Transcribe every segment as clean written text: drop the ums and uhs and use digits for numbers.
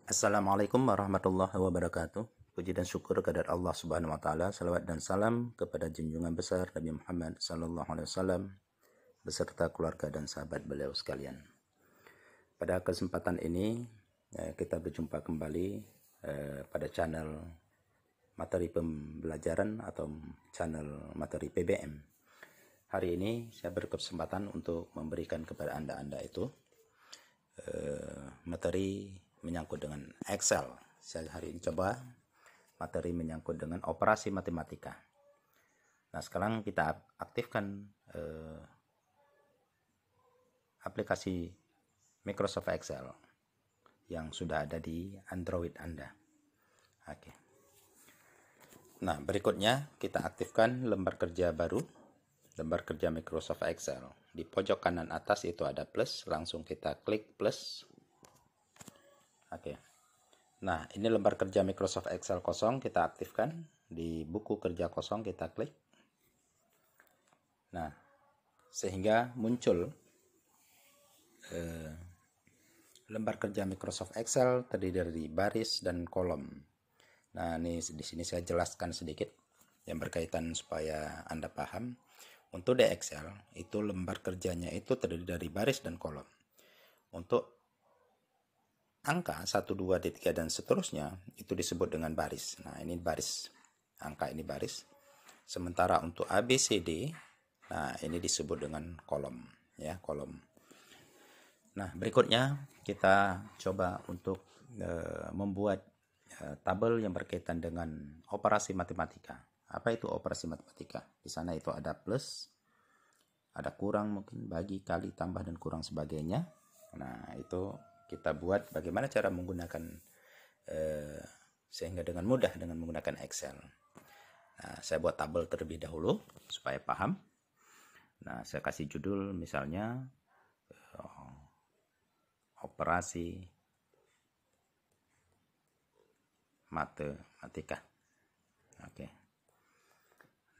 Assalamualaikum warahmatullahi wabarakatuh. Puji dan syukur kehadirat Allah Subhanahu wa taala. Salawat dan salam kepada junjungan besar Nabi Muhammad sallallahu alaihi wasallam beserta keluarga dan sahabat beliau sekalian. Pada kesempatan ini kita berjumpa kembali pada channel materi pembelajaran atau channel materi PBM. Hari ini saya berkesempatan untuk memberikan kepada Anda itu materi menyangkut dengan Excel. Saya hari ini coba materi menyangkut dengan operasi matematika. Nah, sekarang kita aktifkan aplikasi Microsoft Excel yang sudah ada di Android Anda. Oke. Nah, berikutnya kita aktifkan lembar kerja baru, lembar kerja Microsoft Excel. Di pojok kanan atas itu ada plus, langsung kita klik plus. Oke. Nah, ini lembar kerja Microsoft Excel kosong, kita aktifkan. Di buku kerja kosong kita klik. Nah, sehingga muncul lembar kerja Microsoft Excel terdiri dari baris dan kolom. Nah, ini di sini saya jelaskan sedikit yang berkaitan supaya Anda paham. Untuk di Excel itu lembar kerjanya itu terdiri dari baris dan kolom. Untuk angka 1, 2, 3 dan seterusnya itu disebut dengan baris. Nah, ini baris. Angka ini baris. Sementara untuk A, B, C, D, nah ini disebut dengan kolom, ya, kolom. Nah, berikutnya kita coba untuk membuat tabel yang berkaitan dengan operasi matematika. Apa itu operasi matematika? Di sana itu ada plus, ada kurang mungkin, bagi, kali, tambah dan kurang sebagainya. Nah, itu kita buat bagaimana cara menggunakan sehingga dengan mudah dengan menggunakan Excel. Nah, saya buat tabel terlebih dahulu supaya paham. Nah, saya kasih judul misalnya operasi matematika. Oke.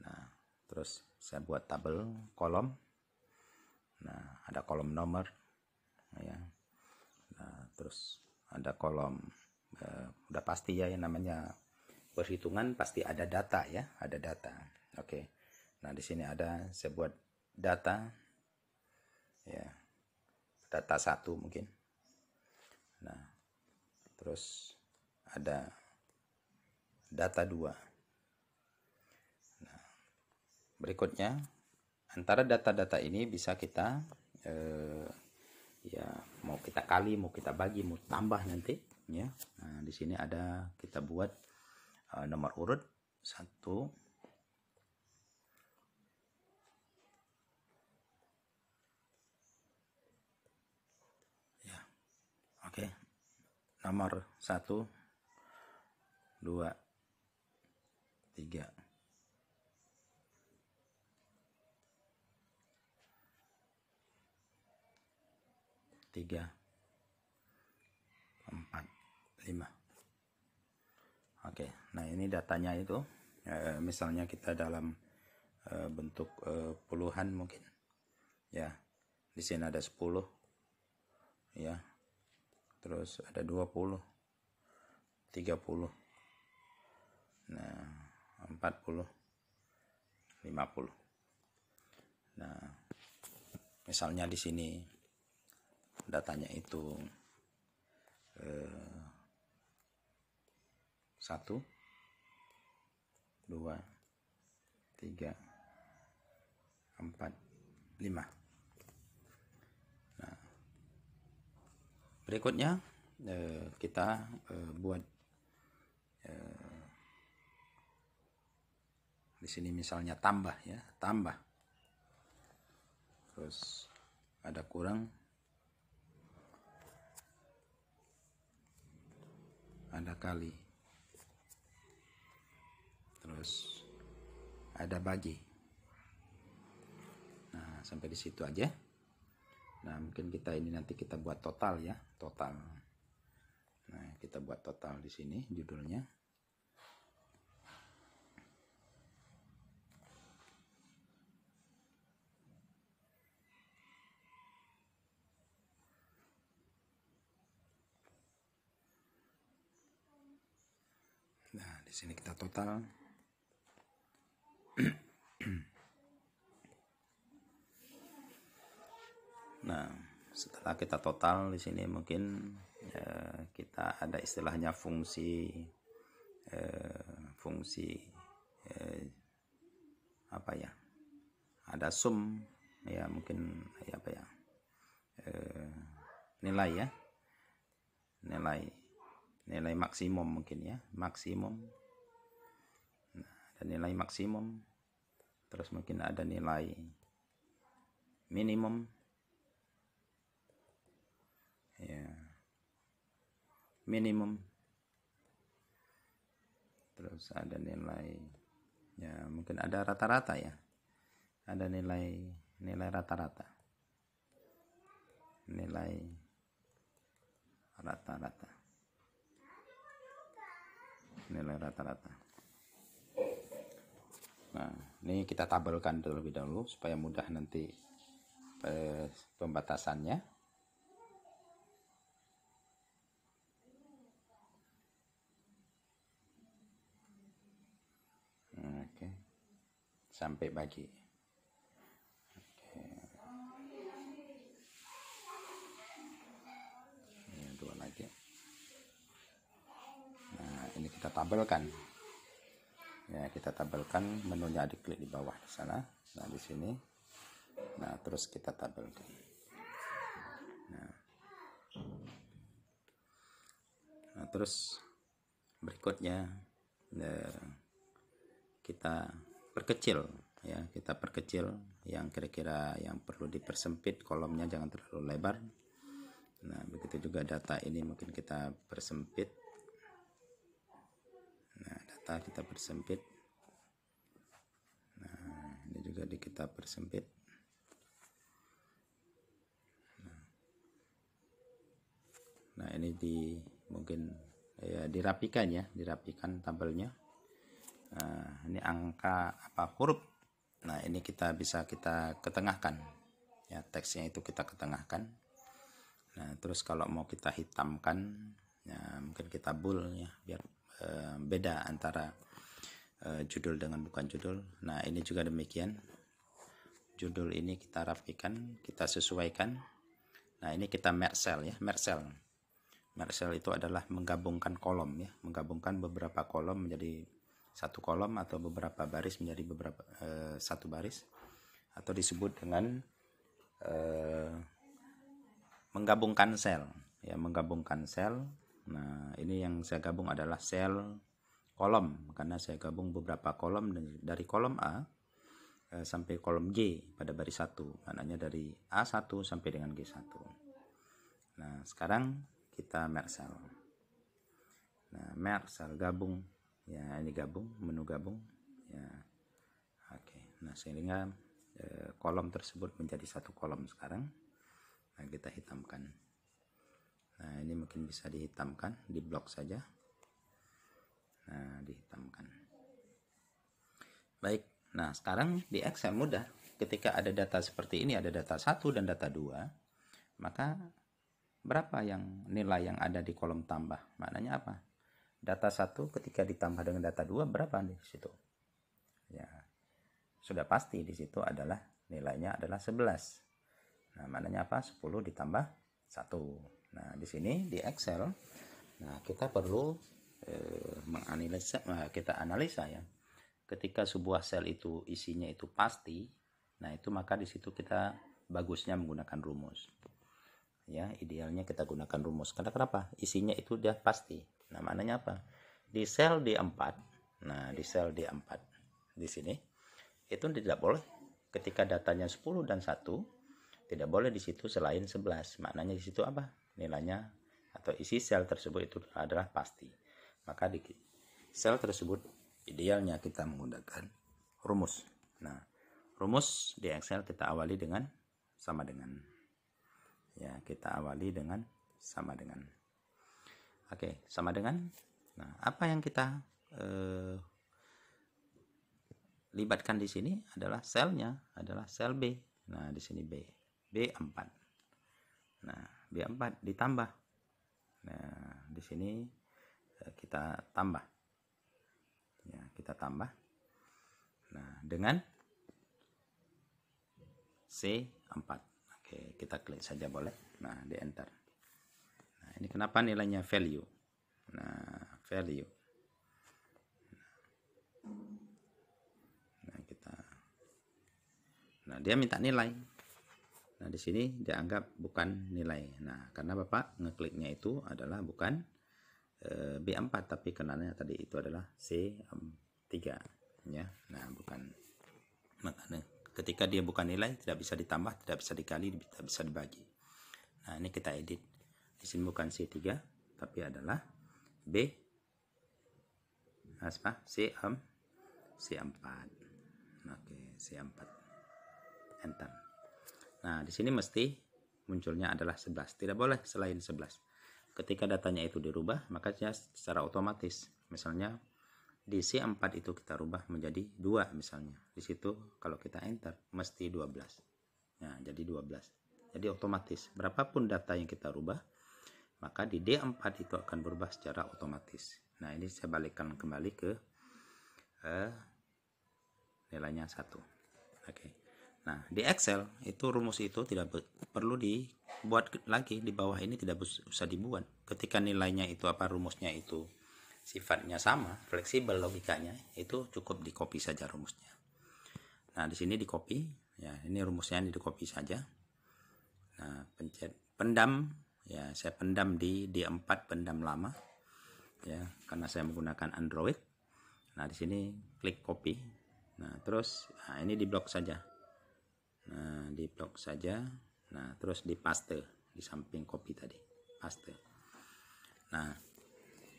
Nah, terus saya buat tabel kolom. Nah, ada kolom nomor, ya. Nah, terus ada kolom udah pasti ya, yang namanya perhitungan pasti ada data, ya, ada data. Oke. Nah, di sini ada saya buat data, ya, data 1 mungkin. Nah, terus ada data 2. Nah, berikutnya antara data-data ini bisa kita ya, mau kita kali, mau kita bagi, mau tambah nanti, ya. Nah, di sini ada kita buat nomor urut 1, ya. Oke. Nomor 1, 2, 3, 4, 5. Oke, nah ini datanya itu misalnya kita dalam bentuk puluhan mungkin, ya. Di sini ada 10, ya. Terus ada 20, 30, nah 40, 50. Nah, misalnya di sini datanya itu 1, 2, 3, 4, 5. Nah, berikutnya kita buat di sini misalnya tambah, ya, tambah. Terus ada kurang, ada kali, terus ada bagi. Nah, sampai di situ aja. Nah, mungkin kita ini nanti kita buat total, ya, total. Nah, kita buat total di sini judulnya. di sini kita total. Nah, setelah kita total di sini mungkin kita ada istilahnya fungsi apa ya? Ada sum ya, mungkin ya apa ya? Nilai ya. Nilai maksimum mungkin ya, maksimum. Nah, ada nilai maksimum. Terus mungkin ada nilai minimum. Ya, minimum. Terus ada nilai ya, mungkin ada rata-rata ya, ada nilai rata-rata, nilai rata-rata. Nah, ini kita tabelkan terlebih dahulu supaya mudah nanti pembatasannya. Oke, sampai bagi. Oke. Ini dua lagi. Nah, ini kita tabelkan. Ya, kita tabelkan, menunya diklik di bawah di sana. Nah, di sini. Nah, terus kita tabelkan. Nah, terus berikutnya kita perkecil ya, kita perkecil yang kira-kira yang perlu dipersempit, kolomnya jangan terlalu lebar. Nah, begitu juga data ini mungkin kita persempit. Nah, data kita persempit. Nah, ini juga kita persempit. Nah, ini mungkin ya dirapikan ya, dirapikan tabelnya. Nah, ini angka apa, huruf. Nah, ini kita bisa kita ketengahkan ya, teksnya itu kita ketengahkan. Nah, terus kalau mau kita hitamkan ya, mungkin kita bold ya, biar beda antara judul dengan bukan judul. Nah, ini juga demikian, judul ini kita rapikan, kita sesuaikan. Nah, ini kita merge cell ya, merge cell. Merge cell itu adalah menggabungkan kolom ya, menggabungkan beberapa kolom menjadi satu kolom, atau beberapa baris menjadi satu baris, atau disebut dengan menggabungkan sel ya, menggabungkan sel. Nah, ini yang saya gabung adalah sel kolom, karena saya gabung beberapa kolom dari kolom A sampai kolom G pada baris 1, maknanya dari A1 sampai dengan G1. Nah, sekarang kita merge cell. Nah, merge cell, gabung ya, ini gabung, menu gabung ya. Oke, nah sehingga kolom tersebut menjadi satu kolom sekarang. Nah, kita hitamkan. Nah, ini mungkin bisa dihitamkan, di blok saja. Nah, dihitamkan. Baik, nah sekarang di Excel mudah. Ketika ada data seperti ini, ada data 1 dan data 2, maka berapa nilai yang ada di kolom tambah? Maknanya apa? Data 1 ketika ditambah dengan data 2 berapa di situ? Ya, sudah pasti di situ adalah nilainya adalah 11. Nah, maknanya apa? 10 ditambah 1. Nah, di sini di Excel, nah kita perlu menganalisa, kita analisa ya. Ketika sebuah sel itu isinya itu pasti, nah itu maka di situ kita bagusnya menggunakan rumus. Ya, idealnya kita gunakan rumus. Karena kenapa? Isinya itu udah pasti. Nah, maknanya apa? Di sel D4, nah di sel D4 di sini itu tidak boleh, ketika datanya 10 dan 1, tidak boleh di situ selain 11. Maknanya di situ apa? Nilainya atau isi sel tersebut itu adalah pasti. Maka di sel tersebut idealnya kita menggunakan rumus. Nah, rumus di Excel kita awali dengan sama dengan. Ya, kita awali dengan sama dengan. Oke, sama dengan. Nah, apa yang kita libatkan di sini adalah selnya, adalah sel B. Nah, di sini B4. Nah, B4 ditambah. Nah, di sini kita tambah. kita tambah. Nah, dengan C4. Oke, kita klik saja boleh. Nah, di enter. Nah, ini kenapa nilainya value. Nah, value. Nah, dia minta nilai. Nah, di sini dianggap bukan nilai. Nah, karena Bapak ngekliknya itu adalah bukan B4, tapi kenanya tadi itu adalah C3 ya. Nah, bukan, makanya ketika dia bukan nilai tidak bisa ditambah, tidak bisa dikali, tidak bisa dibagi. Nah, ini kita edit. Di sini bukan C3 tapi adalah B C4. Oke, C4. Enter. Nah, di sini mesti munculnya adalah 11. Tidak boleh selain 11. Ketika datanya itu dirubah, maka secara otomatis, misalnya di C4 itu kita rubah menjadi 2 misalnya. Di situ kalau kita enter mesti 12. Nah, jadi 12. Jadi otomatis berapapun data yang kita rubah, maka di D4 itu akan berubah secara otomatis. Nah, ini saya balikkan kembali ke nilainya 1. Oke. Nah, di Excel itu rumus itu tidak perlu dibuat lagi. Di bawah ini tidak usah dibuat. Ketika nilainya itu rumusnya itu sifatnya sama, fleksibel logikanya, itu cukup di copy saja rumusnya. Nah, di sini di copy ya, ini rumusnya di copy saja. Nah, pencet pendam ya, saya pendam di D4, pendam lama ya, karena saya menggunakan Android. Nah, di sini klik copy. Nah, terus ini di blok saja. Nah, di blok saja. Nah, terus di paste di samping copy tadi, paste. Nah,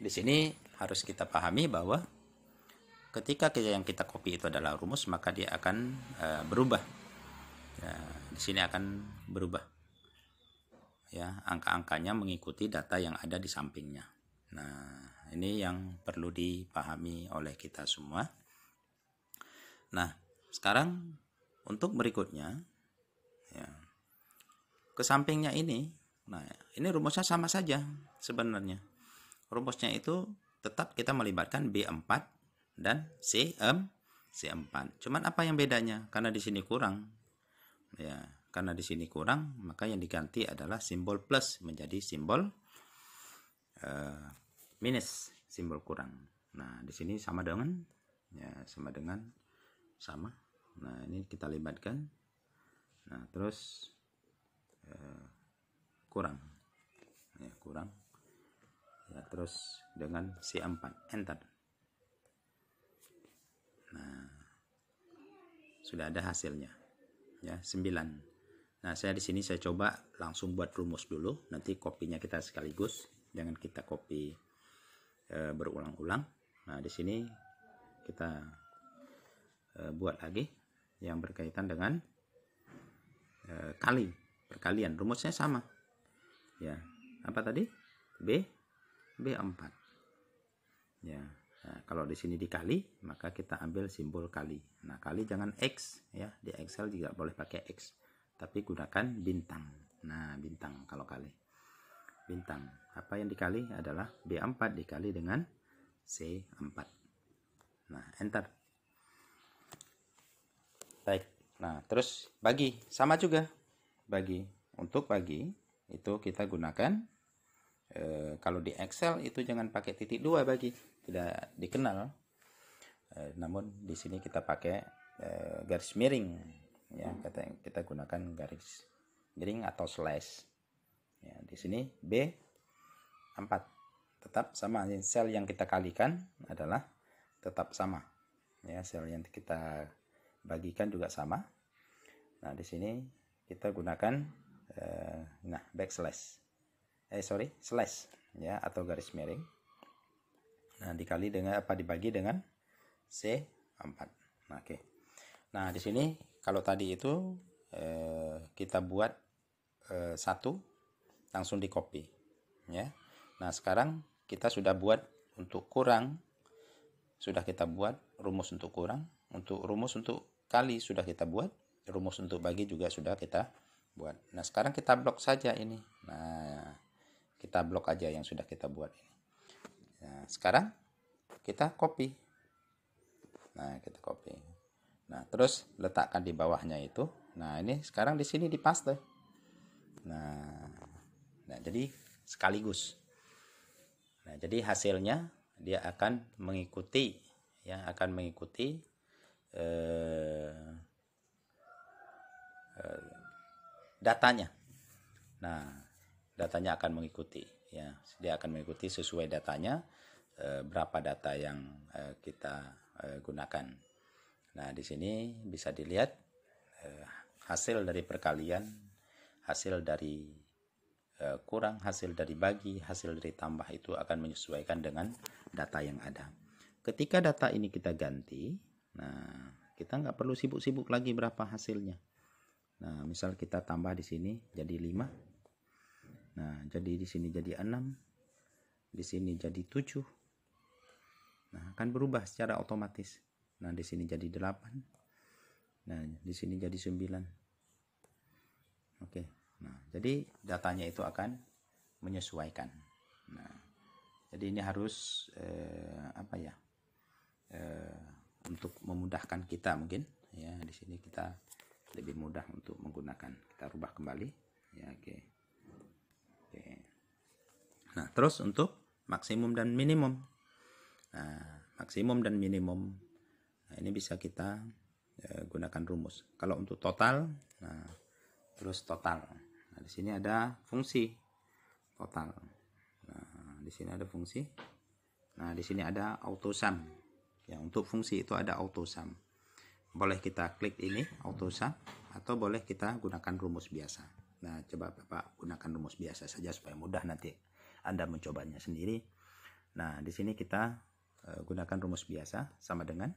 di sini harus kita pahami bahwa ketika yang kita copy itu adalah rumus, maka dia akan berubah. Ya, di sini akan berubah. Ya, angka-angkanya mengikuti data yang ada di sampingnya. Nah, ini yang perlu dipahami oleh kita semua. Nah, sekarang untuk berikutnya ya, ke sampingnya ini. Nah, ini rumusnya sama saja sebenarnya. Rumusnya itu tetap kita melibatkan B4 dan C4. Cuman apa yang bedanya? Karena di sini kurang. Ya, karena di sini kurang, maka yang diganti adalah simbol plus menjadi simbol minus, simbol kurang. Nah, di sini sama dengan ya, sama. Nah, ini kita libatkan. Nah, terus kurang. Ya, kurang. Ya, terus dengan C4, enter. Nah, sudah ada hasilnya. Ya, 9. Nah, saya di sini saya coba langsung buat rumus dulu. Nanti kopinya kita sekaligus, jangan kita copy berulang-ulang. Nah, di sini kita buat lagi yang berkaitan dengan perkalian. Rumusnya sama. Ya, apa tadi? B4. Ya. Nah, kalau di sini dikali, maka kita ambil simbol kali. Nah, kali jangan X ya. Di Excel juga boleh pakai X, tapi gunakan bintang. Nah, bintang kalau kali. Bintang. Apa yang dikali adalah B4 dikali dengan C4. Nah, enter. Baik. Nah, terus bagi sama juga. Bagi. Untuk bagi itu kita gunakan kalau di Excel itu jangan pakai titik 2 bagi, tidak dikenal. Namun di sini kita pakai garis miring ya, kita gunakan garis miring atau slash. Ya, di sini B4 tetap sama, sel yang kita kalikan adalah tetap sama. Ya, sel yang kita bagikan juga sama. Nah, di sini kita gunakan backslash. Slash ya, atau garis miring. Nah, dikali dengan dibagi dengan C4. Nah, oke. Nah, di sini kalau tadi itu kita buat 1 langsung di copy ya. Nah, sekarang kita sudah buat untuk kurang, sudah kita buat rumus untuk kurang, untuk rumus untuk kali sudah kita buat, rumus untuk bagi juga sudah kita buat. Nah, sekarang kita blok saja ini. Nah, kita blok aja yang sudah kita buat ini. Nah, sekarang kita copy. Nah, kita copy. Nah, terus letakkan di bawahnya itu. Nah, ini sekarang di sini dipaste. Nah, jadi sekaligus. Nah, jadi hasilnya dia akan mengikuti, ya, akan mengikuti datanya. Nah, datanya akan mengikuti, ya, dia akan mengikuti sesuai datanya, berapa data yang kita gunakan. Nah, di sini bisa dilihat hasil dari perkalian, hasil dari kurang, hasil dari bagi, hasil dari tambah itu akan menyesuaikan dengan data yang ada. Ketika data ini kita ganti, nah, kita nggak perlu sibuk-sibuk lagi berapa hasilnya. Nah, misal kita tambah di sini jadi 5. Nah, jadi di sini jadi 6. Di sini jadi 7. Nah, akan berubah secara otomatis. Nah, di sini jadi 8. Nah, di sini jadi 9. Oke. Nah, jadi datanya itu akan menyesuaikan. Nah, jadi ini harus untuk memudahkan kita mungkin, ya, di sini kita lebih mudah untuk menggunakan. Kita rubah kembali, ya, oke. Nah, terus untuk maksimum dan minimum. Nah, maksimum dan minimum, nah, ini bisa kita gunakan rumus. Kalau untuk total, nah, terus total. Nah, di sini ada fungsi total. Nah, di sini ada fungsi. Nah, di sini ada autosum. Ya, untuk fungsi itu ada autosum. Boleh kita klik ini autosum, atau boleh kita gunakan rumus biasa. Nah, coba Bapak gunakan rumus biasa saja supaya mudah nanti Anda mencobanya sendiri. Nah, di sini kita gunakan rumus biasa sama dengan.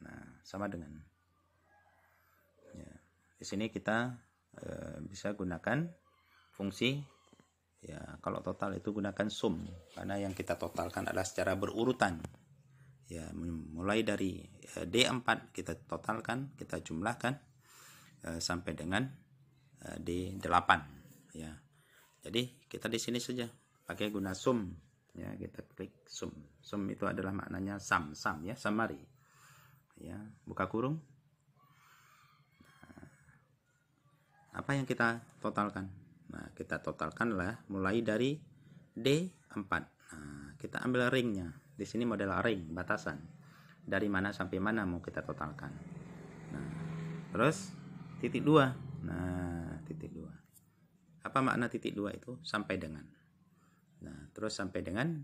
Nah, sama dengan. Ya, di sini kita bisa gunakan fungsi. Ya, kalau total itu gunakan sum, karena yang kita totalkan adalah secara berurutan. Ya, mulai dari D4 kita totalkan, kita jumlahkan sampai dengan D8, ya. Jadi kita di sini saja pakai guna sum, ya, kita klik sum. Sum itu adalah maknanya sum, ya, summary. Ya, buka kurung. Nah, apa yang kita totalkan? Nah, kita totalkanlah mulai dari D4. Nah, kita ambil ringnya. Di sini model ring, batasan. Dari mana sampai mana mau kita totalkan. Nah, terus titik 2. Nah, titik 2. Apa makna titik 2 itu? Sampai dengan. Nah, terus sampai dengan,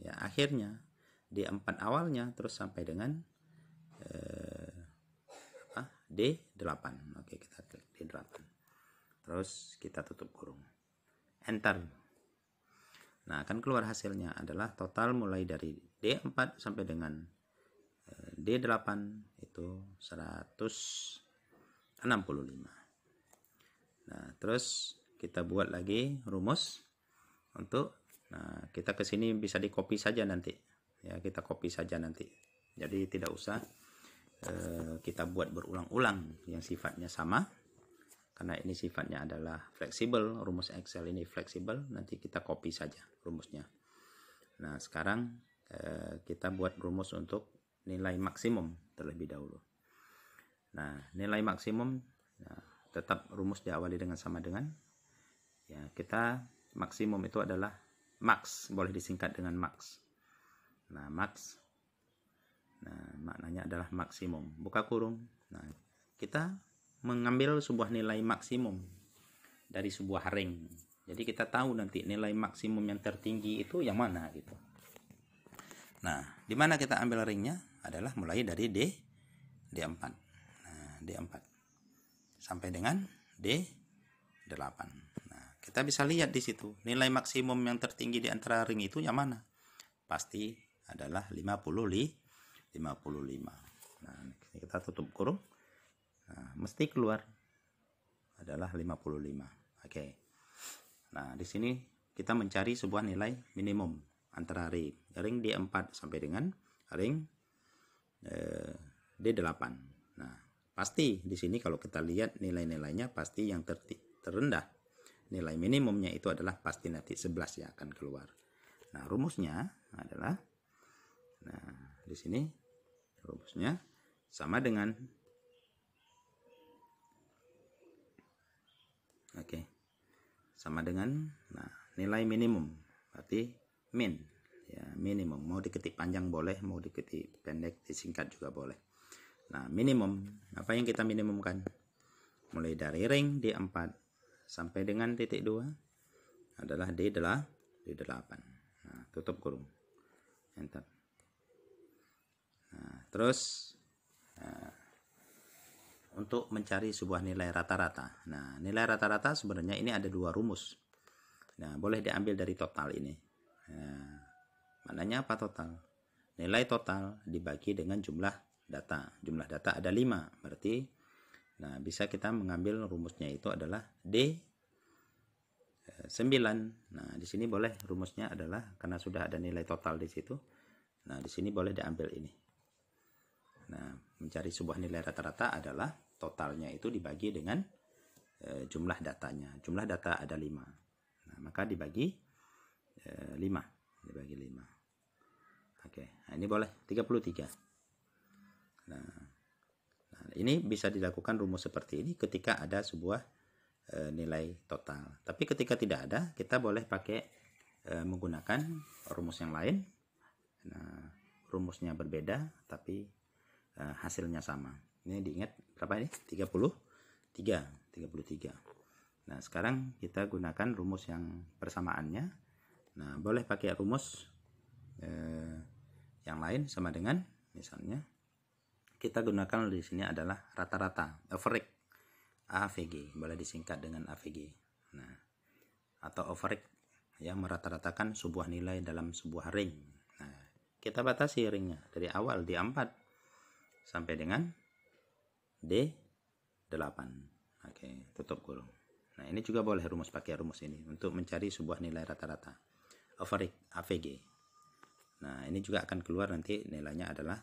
ya, akhirnya D4 awalnya, terus sampai dengan D8. Oke, kita klik D8. Terus kita tutup kurung. Enter. Nah, akan keluar hasilnya adalah total mulai dari D4 sampai dengan D8 itu 165. Nah, terus kita buat lagi rumus untuk, nah, kita ke sini bisa di copy saja nanti. Ya, kita copy saja nanti. Jadi tidak usah kita buat berulang-ulang yang sifatnya sama. Karena ini sifatnya adalah fleksibel, rumus Excel ini fleksibel, nanti kita copy saja rumusnya. Nah, sekarang kita buat rumus untuk nilai maksimum terlebih dahulu. Nah, nilai maksimum, nah, tetap rumus diawali dengan sama dengan, ya, kita maksimum itu adalah max, boleh disingkat dengan max. Nah, max, nah, maknanya adalah maksimum. Buka kurung. Nah, kita mengambil sebuah nilai maksimum dari sebuah ring. Jadi kita tahu nanti nilai maksimum yang tertinggi itu yang mana gitu. Nah, di mana kita ambil ringnya adalah mulai dari D4. Nah, D4 sampai dengan D8. Nah, kita bisa lihat di situ nilai maksimum yang tertinggi di antara ring itu yang mana? Pasti adalah 55. Nah, kita tutup kurung. Nah, mesti keluar adalah 55. Oke. Nah, di sini kita mencari sebuah nilai minimum antara ring D4 sampai dengan ring D8. Nah, pasti di sini kalau kita lihat nilai-nilainya pasti yang terendah. Nilai minimumnya itu adalah pasti nanti 11 yang akan keluar. Nah, rumusnya adalah, nah, di sini rumusnya sama dengan sama dengan nilai minimum, berarti min ya, minimum. Mau diketik panjang boleh, mau diketik pendek, disingkat juga boleh. Nah, minimum, apa yang kita minimumkan? Mulai dari ring D4 sampai dengan titik 2 adalah D8. Nah, tutup kurung, enter. Nah, terus untuk mencari sebuah nilai rata-rata. Nah, nilai rata-rata sebenarnya ini ada dua rumus. Nah, boleh diambil dari total ini. Nah, maknanya apa total? Nilai total dibagi dengan jumlah data. Jumlah data ada 5, berarti bisa kita mengambil rumusnya itu adalah D9. Nah, di sini boleh rumusnya adalah karena sudah ada nilai total di situ. Nah, di sini boleh diambil ini. Nah, mencari sebuah nilai rata-rata adalah totalnya itu dibagi dengan jumlah datanya. Jumlah data ada 5. Nah, maka dibagi 5. Dibagi 5. Oke, nah ini boleh 33. Nah, ini bisa dilakukan rumus seperti ini ketika ada sebuah nilai total. Tapi ketika tidak ada, kita boleh pakai menggunakan rumus yang lain. Nah, rumusnya berbeda tapi hasilnya sama. Ini diingat berapa ini? 33. Nah, sekarang kita gunakan rumus yang persamaannya. Nah, boleh pakai rumus yang lain sama dengan misalnya kita gunakan di sini adalah rata-rata, average, AVG, boleh disingkat dengan AVG. Nah, atau average yang merata-ratakan sebuah nilai dalam sebuah ring. Nah, kita batasi ringnya dari awal D4 sampai dengan D8. Oke, tutup kurung. Nah, ini juga boleh pakai rumus ini untuk mencari sebuah nilai rata-rata, average, AVG. Nah, ini juga akan keluar nanti nilainya adalah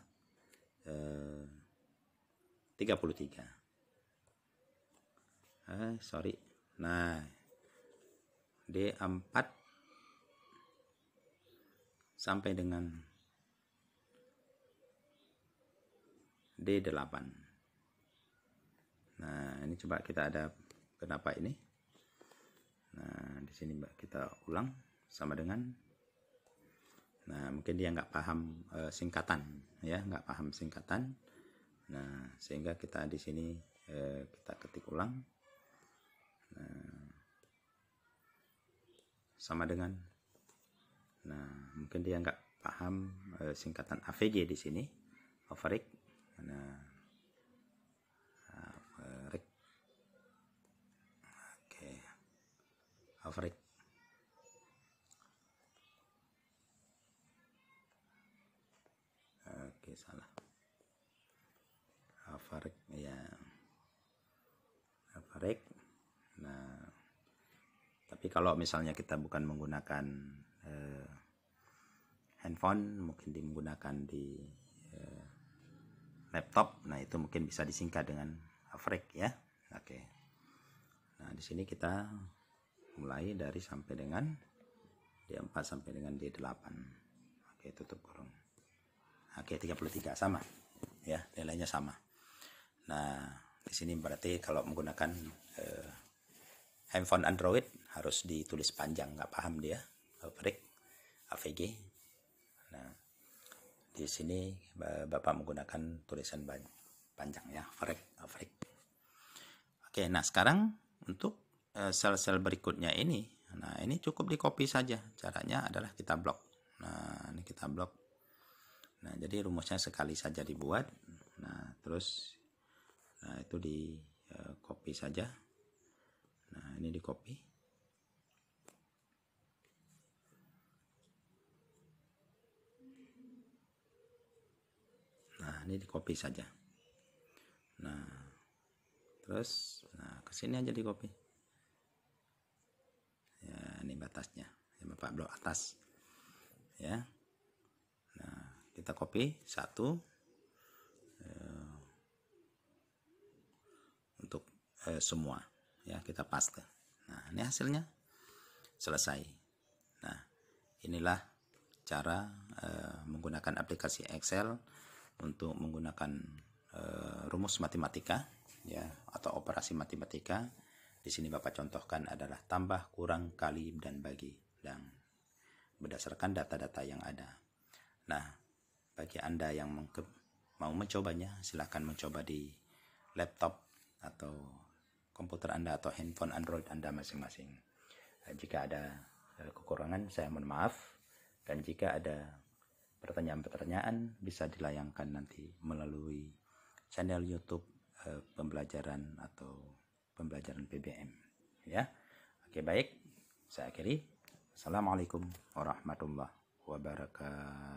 33. Nah, D4 sampai dengan D8. Nah, ini coba kita ada kenapa ini. Nah, di sini kita ulang sama dengan. Nah, mungkin dia nggak paham singkatan, ya, nggak paham singkatan. Nah, sehingga kita di sini kita ketik ulang. Nah, sama dengan. Nah, mungkin dia nggak paham singkatan AVG di sini, average. Nah, average. Oke, average. Oke, salah. Average ya. Average. Nah, tapi kalau misalnya kita bukan menggunakan handphone, mungkin menggunakan di laptop, nah itu mungkin bisa disingkat dengan average ya. Oke. Nah, di sini kita mulai dari sampai dengan D4 sampai dengan D8. Oke, tutup kurung. Oke, 33 sama. Ya, nilainya sama. Nah, di sini berarti kalau menggunakan handphone Android harus ditulis panjang, nggak paham dia, average, AVG. Nah, di sini Bapak menggunakan tulisan panjang ya, average. Oke, nah sekarang untuk sel-sel berikutnya ini, nah ini cukup di copy saja. Caranya adalah kita blok. Nah, ini kita blok. Nah, jadi rumusnya sekali saja dibuat. Nah, terus itu di copy saja. Nah, ini di copy. Nah, ini di copy saja. Nah, terus ke sini aja di copy. Ya, ini batasnya. Ya, Bapak blok atas. Ya. Nah, kita copy satu untuk semua. Ya, kita paste. Nah, ini hasilnya selesai. Nah, inilah cara menggunakan aplikasi Excel untuk menggunakan rumus matematika ya atau operasi matematika. Di sini Bapak contohkan adalah tambah, kurang, kali, dan bagi, dan berdasarkan data-data yang ada. Nah, bagi Anda yang mau mencobanya, silahkan mencoba di laptop atau komputer Anda atau handphone Android Anda masing-masing. Jika ada kekurangan, saya mohon maaf. Dan jika ada pertanyaan-pertanyaan, bisa dilayangkan nanti melalui channel YouTube pembelajaran PBM. Ya, oke, baik. Saya akhiri. Assalamualaikum warahmatullahi wabarakatuh.